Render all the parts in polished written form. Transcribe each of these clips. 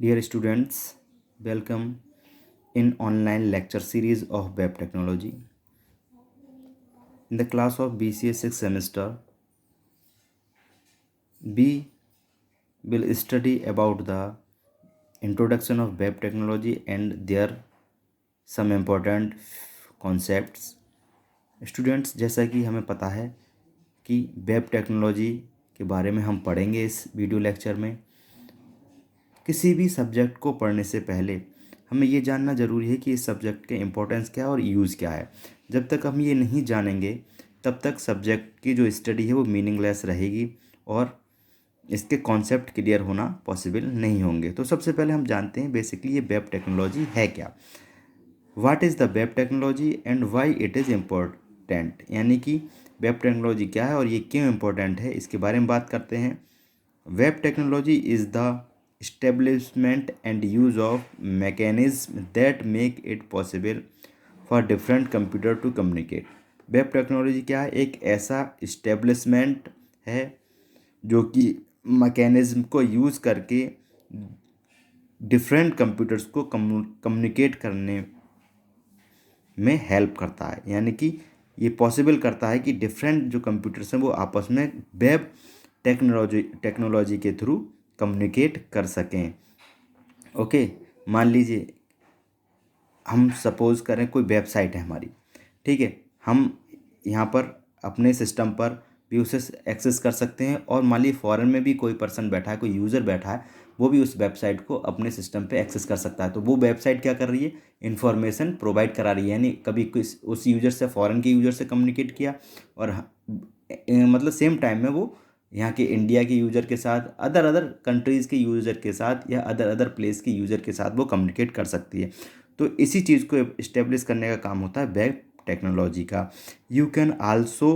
Dear students, welcome in online lecture series of web technology. In the class of BCA 6th semester, we will study about the introduction of web technology and their some important concepts. Students, जैसा कि हमें पता है कि web technology के बारे में हम पढ़ेंगे इस वीडियो लेक्चर में। किसी भी सब्जेक्ट को पढ़ने से पहले हमें ये जानना ज़रूरी है कि इस सब्जेक्ट के इम्पोर्टेंस क्या है और यूज़ क्या है। जब तक हम ये नहीं जानेंगे तब तक सब्जेक्ट की जो स्टडी है वो मीनिंगलेस रहेगी और इसके कॉन्सेप्ट क्लियर होना पॉसिबल नहीं होंगे। तो सबसे पहले हम जानते हैं बेसिकली ये वेब टेक्नोलॉजी है क्या। What is the web technology and why it is important, यानी कि वेब टेक्नोलॉजी क्या है और ये क्यों इम्पोर्टेंट है, इसके बारे में बात करते हैं। Web technology is the establishment and use of mechanisms that make it possible for different computer to communicate। Web technology क्या है? एक ऐसा इस्टेब्लिशमेंट है जो कि मैकेनिज्म को यूज़ करके डिफरेंट कंप्यूटर्स को कम्युनिकेट करने में हेल्प करता है, यानी कि ये पॉसिबल करता है कि डिफरेंट जो कंप्यूटर्स हैं वो आपस में वेब टेक्नोलॉजी के थ्रू कम्युनिकेट कर सकें। ओके, मान लीजिए हम सपोज करें कोई वेबसाइट है हमारी, ठीक है, हम यहाँ पर अपने सिस्टम पर भी उसे एक्सेस कर सकते हैं और मान लीजिए फॉरेन में भी कोई पर्सन बैठा है, कोई यूज़र बैठा है, वो भी उस वेबसाइट को अपने सिस्टम पे एक्सेस कर सकता है। तो वो वेबसाइट क्या कर रही है? इन्फॉर्मेशन प्रोवाइड करा रही है, यानी कभी किस उस यूज़र से फॉरेन के यूज़र से कम्युनिकेट किया और मतलब सेम टाइम में वो यहाँ के इंडिया के यूज़र के साथ, अदर अदर कंट्रीज़ के यूज़र के साथ या अदर अदर प्लेस के यूज़र के साथ वो कम्युनिकेट कर सकती है। तो इसी चीज़ को इस्टेब्लिश करने का काम होता है वेब टेक्नोलॉजी का। You can also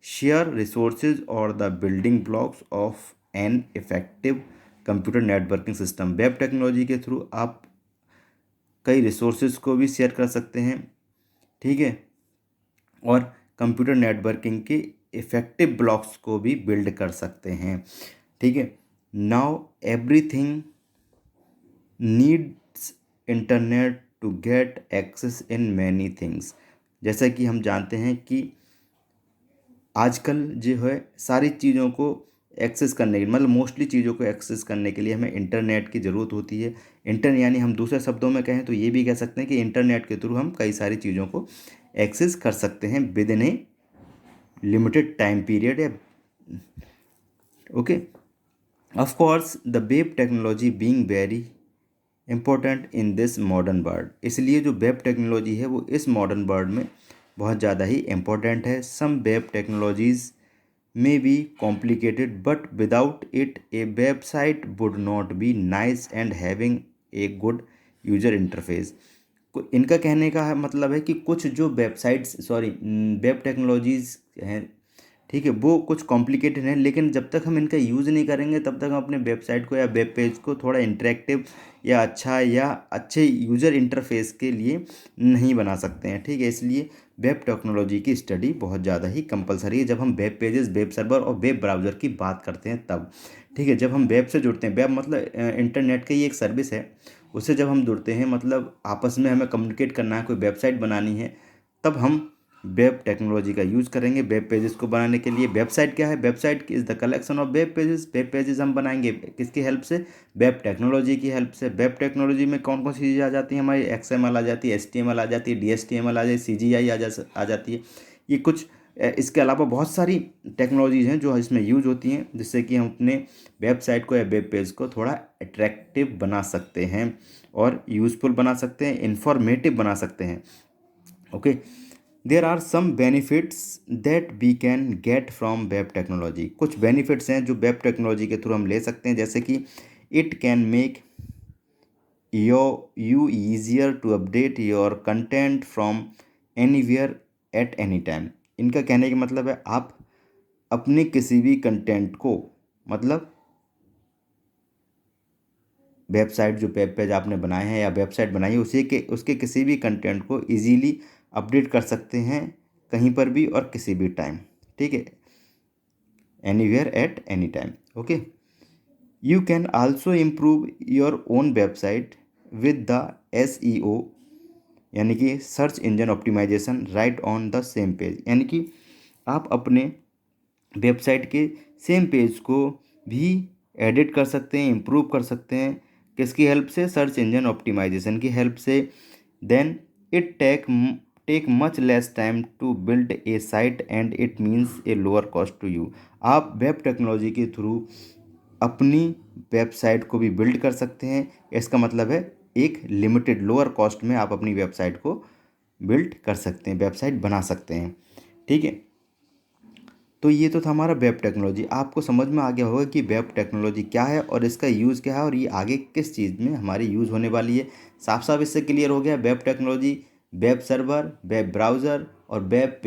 share resources और the building blocks of an effective computer networking system. Web technology के थ्रू आप कई रिसोर्सेज को भी शेयर कर सकते हैं, ठीक है, और कंप्यूटर नेटवर्किंग के इफेक्टिव ब्लॉक्स को भी बिल्ड कर सकते हैं, ठीक है। Now everything needs internet to get access in many things. जैसा कि हम जानते हैं कि आजकल जो है सारी चीज़ों को एक्सेस करने के मतलब मोस्टली चीज़ों को एक्सेस करने के लिए हमें इंटरनेट की ज़रूरत होती है। यानी हम दूसरे शब्दों में कहें तो ये भी कह सकते हैं कि इंटरनेट के थ्रू हम कई सारी चीज़ों को एक्सेस कर सकते हैं within a limited time period या okay. Of course the web technology being very important in this modern world, इसलिए जो वेब टेक्नोलॉजी है वो इस मॉडर्न वर्ल्ड में बहुत ज़्यादा ही इम्पोर्टेंट है। Some web technologies may be complicated but without it a website would not be nice and having a good user interface। इनका कहने का मतलब है कि कुछ जो वेब टेक्नोलॉजीज हैं, ठीक है, वो कुछ कॉम्प्लिकेटेड हैं, लेकिन जब तक हम इनका यूज़ नहीं करेंगे तब तक हम अपने वेबसाइट को या वेब पेज को थोड़ा इंटरेक्टिव या अच्छा या अच्छे यूज़र इंटरफेस के लिए नहीं बना सकते हैं, ठीक है। इसलिए वेब टेक्नोलॉजी की स्टडी बहुत ज़्यादा ही कंपलसरी है जब हम वेब पेजेस, वेब सर्वर और वेब ब्राउज़र की बात करते हैं तब, ठीक है। जब हम वेब से जुड़ते हैं, वेब मतलब इंटरनेट की एक सर्विस है, उससे जब हम जुड़ते हैं मतलब आपस में हमें कम्युनिकेट करना है, कोई वेबसाइट बनानी है, तब हम वेब टेक्नोलॉजी का यूज़ करेंगे वेब पेजेस को बनाने के लिए। वेबसाइट क्या है? Website is the collection of web pages. Web pages हम बनाएंगे किसकी हेल्प से? वेब टेक्नोलॉजी की हेल्प से। वेब टेक्नोलॉजी में कौन कौन सी चीज़ें आ जाती हैं हमारी? XML आ जाती है, HTML आ जाती है, DHTML आ जाती है, CGI आ जाती है। ये कुछ इसके अलावा बहुत सारी टेक्नोलॉजीज़ हैं जो इसमें यूज होती हैं, जिससे कि हम अपने वेबसाइट को या वेब पेज को थोड़ा अट्रैक्टिव बना सकते हैं और यूज़फुल बना सकते हैं, इंफॉर्मेटिव बना सकते हैं, okay. There are some benefits that we can get from web technology. कुछ बेनिफिट्स हैं जो वेब टेक्नोलॉजी के थ्रू हम ले सकते हैं, जैसे कि it can make you easier to update your content from anywhere at any time। इनका कहने का मतलब है आप अपने किसी भी कंटेंट को मतलब वेबसाइट जो वेब पेज आपने बनाए हैं या वेबसाइट बनाई है उसके किसी भी कंटेंट को इजीली अपडेट कर सकते हैं कहीं पर भी और किसी भी टाइम, ठीक है, anywhere at any time, okay. You can also improve your own website with the SEO, यानी कि search engine optimization, right on the same page. यानी कि आप अपने वेबसाइट के सेम पेज को भी एडिट कर सकते हैं, इम्प्रूव कर सकते हैं। किसकी हेल्प से? सर्च इंजन ऑप्टिमाइजेशन की हेल्प से। Then it take much less time to build a site and it means a lower cost to you. आप वेब टेक्नोलॉजी के थ्रू अपनी वेबसाइट को भी बिल्ड कर सकते हैं। इसका मतलब है एक लिमिटेड लोअर कॉस्ट में आप अपनी वेबसाइट को बिल्ड कर सकते हैं, वेबसाइट बना सकते हैं। ठीक है, तो ये तो था हमारा वेब टेक्नोलॉजी। आपको समझ में आ गया होगा कि वेब टेक्नोलॉजी क्या है और इसका यूज़ क्या है और ये आगे किस चीज़ में हमारी यूज़ होने वाली है। साफ साफ इससे क्लियर हो गया, web technology web server, web browser और वेब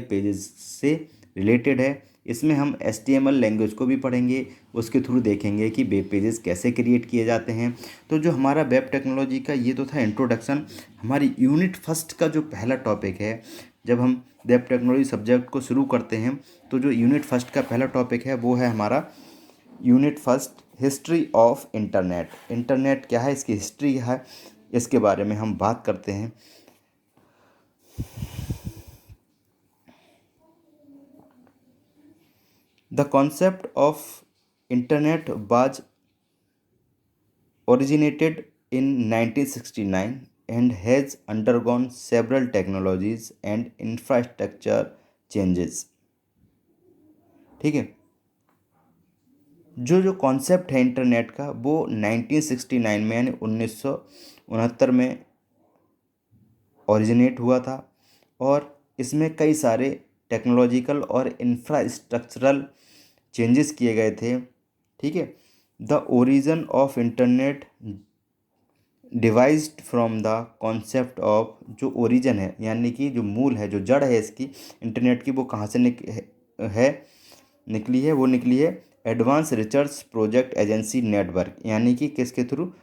पेजेस से रिलेटेड है। इसमें हम HTML लैंग्वेज को भी पढ़ेंगे, उसके थ्रू देखेंगे कि वेब पेजेस कैसे क्रिएट किए जाते हैं। तो जो हमारा वेब टेक्नोलॉजी का ये तो था इंट्रोडक्शन। हमारी यूनिट फर्स्ट का जो पहला टॉपिक है, जब हम वेब टेक्नोलॉजी सब्जेक्ट को शुरू करते हैं तो जो यूनिट फर्स्ट का पहला टॉपिक है वो है हमारा unit first, history of internet. Internet क्या है, इसकी हिस्ट्री क्या है, इसके बारे में हम बात करते हैं। The concept of internet was originated in 1969 and has undergone several technologies and infrastructure changes। ठीक है, जो जो कॉन्सेप्ट है इंटरनेट का वो 1969 में यानी 1969 में ओरिजिनेट हुआ था और इसमें कई सारे टेक्नोलॉजिकल और इंफ्रास्ट्रक्चरल चेंजेस किए गए थे। ठीक है, the origin of internet devised from the concept of, जो ओरिजिन है यानी कि जो मूल है, जो जड़ है इसकी इंटरनेट की, वो कहाँ से निकली है, वो निकली है advance research project agency network, यानी कि किसके थ्रू?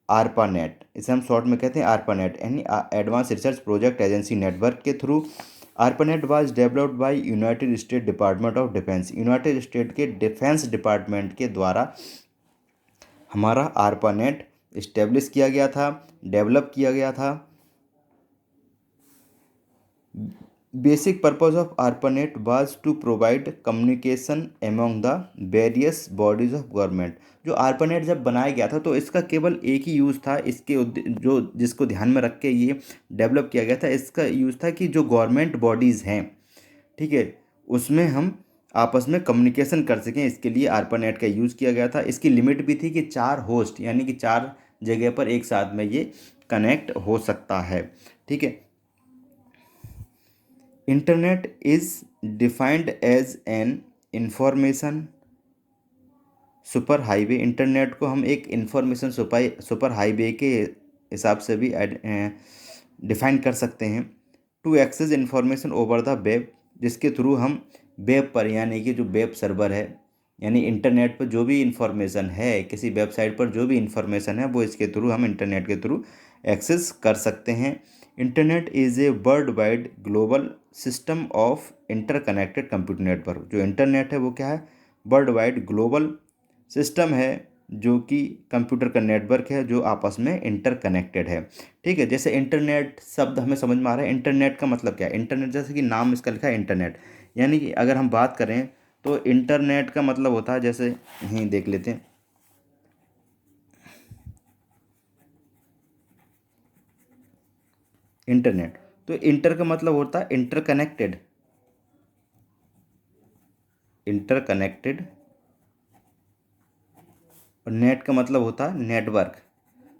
आरपा नेट, इसे हम शॉर्ट में कहते हैं आरपा नेट, यानी advance research project agency network के through. ARPANET was developed by United State Department of Defence, United State के डिफेंस डिपार्टमेंट के द्वारा हमारा ARPANET इस्टेब्लिश किया गया था, डेवलप किया गया था। Basic purpose of ARPANET was to provide communication among the various bodies of government. जो ARPANET जब बनाया गया था तो इसका केवल एक ही यूज़ था, इसके जो जिसको ध्यान में रख के ये डेवलप किया गया था, इसका यूज़ था कि जो गवर्नमेंट बॉडीज़ हैं, ठीक है, उसमें हम आपस में कम्युनिकेशन कर सकें, इसके लिए ARPANET का यूज़ किया गया था। इसकी लिमिट भी थी कि 4 होस्ट, यानी कि 4 जगह पर एक साथ में ये कनेक्ट हो सकता है। ठीक है, internet is defined as an information super highway. Internet को हम एक इंफॉर्मेशन सुपर हाईवे के हिसाब से भी डिफाइन कर सकते हैं। To access information over the web, जिसके थ्रू हम वेब पर, यानी कि जो वेब सर्वर है, यानी इंटरनेट पर जो भी इंफॉर्मेशन है, किसी वेबसाइट पर जो भी इंफॉर्मेशन है, वो इसके थ्रू हम इंटरनेट के थ्रू एक्सेस कर सकते हैं। Internet is a world wide global system of interconnected computer network. जो इंटरनेट है वो क्या है? वर्ल्ड वाइड ग्लोबल सिस्टम है, जो कि कंप्यूटर का नेटवर्क है जो आपस में इंटरकनेक्टेड है। ठीक है, जैसे इंटरनेट शब्द हमें समझ में आ रहा है, इंटरनेट का मतलब क्या है? इंटरनेट, जैसे कि नाम इसका लिखा है इंटरनेट, यानी कि अगर हम बात करें तो इंटरनेट का मतलब होता है, जैसे यहीं देख लेते हैं, इंटरनेट, तो इंटर का मतलब होता है इंटरकनेक्टेड, इंटरकनेक्टेड, और नेट का मतलब होता है नेटवर्क।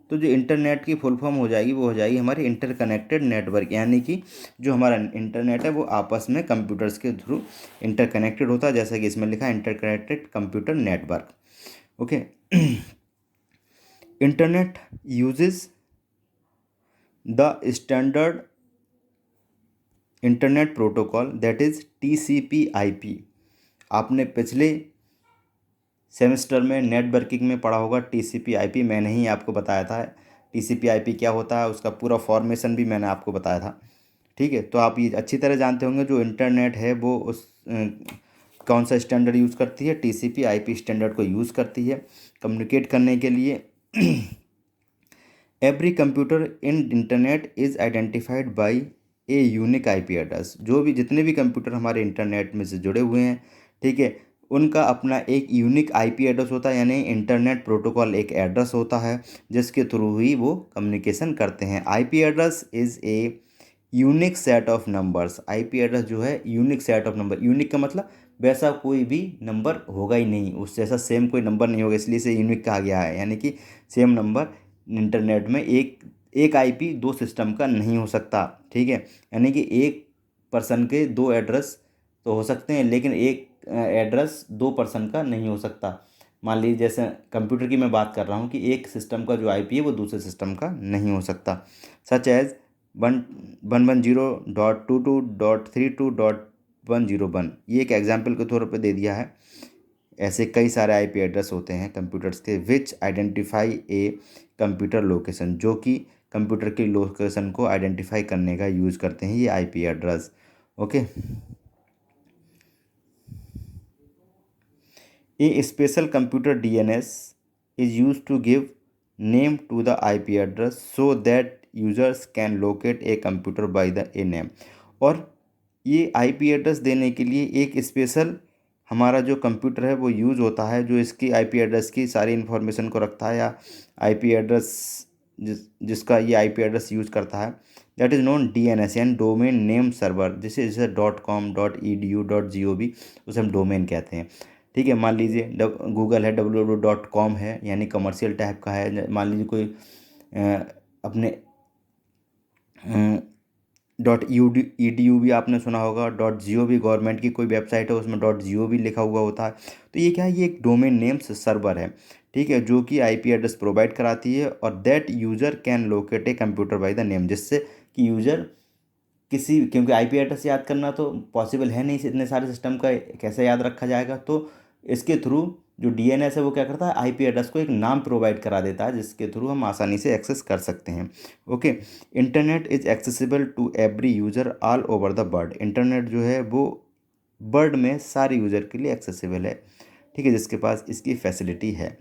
तो जो इंटरनेट की फुल फॉर्म हो जाएगी वो हो जाएगी हमारी इंटरकनेक्टेड नेटवर्क, यानी कि जो हमारा इंटरनेट है वो आपस में कंप्यूटर्स के थ्रू इंटरकनेक्टेड होता है, जैसा कि इसमें लिखा है interconnected computer network. Okay, internet uses the standard internet protocol that is TCP/IP। आपने पिछले सेमेस्टर में नेटवर्किंग में पढ़ा होगा TCP/IP, मैंने ही आपको बताया था TCP/IP क्या होता है, उसका पूरा फॉर्मेशन भी मैंने आपको बताया था। ठीक है, तो आप ये अच्छी तरह जानते होंगे जो इंटरनेट है वो कौन सा स्टैंडर्ड यूज़ करती है? TCP/IP स्टैंडर्ड को यूज़ करती है। कम्युनिकेट करने के लिए। Every computer in internet is identified by a unique IP address. जो भी जितने भी कंप्यूटर हमारे इंटरनेट में से जुड़े हुए हैं, ठीक है, उनका अपना एक यूनिक आईपी एड्रेस होता है, यानी इंटरनेट प्रोटोकॉल एक एड्रेस होता है जिसके थ्रू ही वो कम्युनिकेशन करते हैं। IP address is a unique set of numbers. IP address जो है unique set of number, unique का मतलब वैसा कोई भी नंबर होगा ही नहीं, उस जैसा सेम कोई नंबर नहीं होगा, इसलिए इसे यूनिक कहा गया है। यानी कि सेम नंबर इंटरनेट में एक एक आईपी दो सिस्टम का नहीं हो सकता, ठीक है। यानी कि एक पर्सन के दो एड्रेस तो हो सकते हैं, लेकिन एक एड्रेस दो पर्सन का नहीं हो सकता। मान लीजिए जैसे कंप्यूटर की मैं बात कर रहा हूँ कि एक सिस्टम का जो आईपी है वो दूसरे सिस्टम का नहीं हो सकता। सच एज 110.22.32.101, ये एक एग्जाम्पल के तौर पे दे दिया है। ऐसे कई सारे आईपी एड्रेस होते हैं कंप्यूटर्स के विच आइडेंटिफाई ए कंप्यूटर लोकेशन, जो कि कंप्यूटर की लोकेशन को आइडेंटिफाई करने का यूज़ करते हैं ये IP address. Okay, a special computer DNS is use to give name to the IP address so that users can locate a computer by the a name. और ये IP address देने के लिए एक स्पेशल हमारा जो कंप्यूटर है वो यूज़ होता है, जो इसकी आईपी एड्रेस की सारी इन्फॉर्मेशन को रखता है, या आईपी एड्रेस जिसका ये आईपी एड्रेस यूज़ करता है, दैट इज़ नोन डीएनएस, यानी डोमेन नेम सर्वर। जैसे .com.edu.gov, उसे हम डोमेन कहते हैं, ठीक है। मान लीजिए गूगल है, www.com है, यानी कमर्शियल टाइप का है। मान लीजिए कोई अपने .edu भी आपने सुना होगा, .gov गवर्नमेंट की कोई वेबसाइट है उसमें .gov लिखा हुआ होता है। तो ये क्या है, ये एक डोमेन नेम सर्वर है, ठीक है, जो कि आईपी एड्रेस प्रोवाइड कराती है। और that user can locate a computer by the name, जिससे कि यूज़र किसी, क्योंकि आईपी एड्रेस याद करना तो पॉसिबल है नहीं, इतने सारे सिस्टम का कैसे याद रखा जाएगा। तो इसके थ्रू जो डीएनएस है वो क्या करता है, आईपी एड्रेस को एक नाम प्रोवाइड करा देता है, जिसके थ्रू हम आसानी से एक्सेस कर सकते हैं। Okay, internet is accessible to every user all over the world. Internet जो है वो वर्ल्ड में सारे यूज़र के लिए एक्सेसिबल है, ठीक है, जिसके पास इसकी फैसिलिटी है।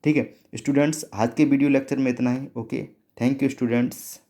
ठीक है स्टूडेंट्स, आज के वीडियो लेक्चर में इतना ही। Okay, thank you students.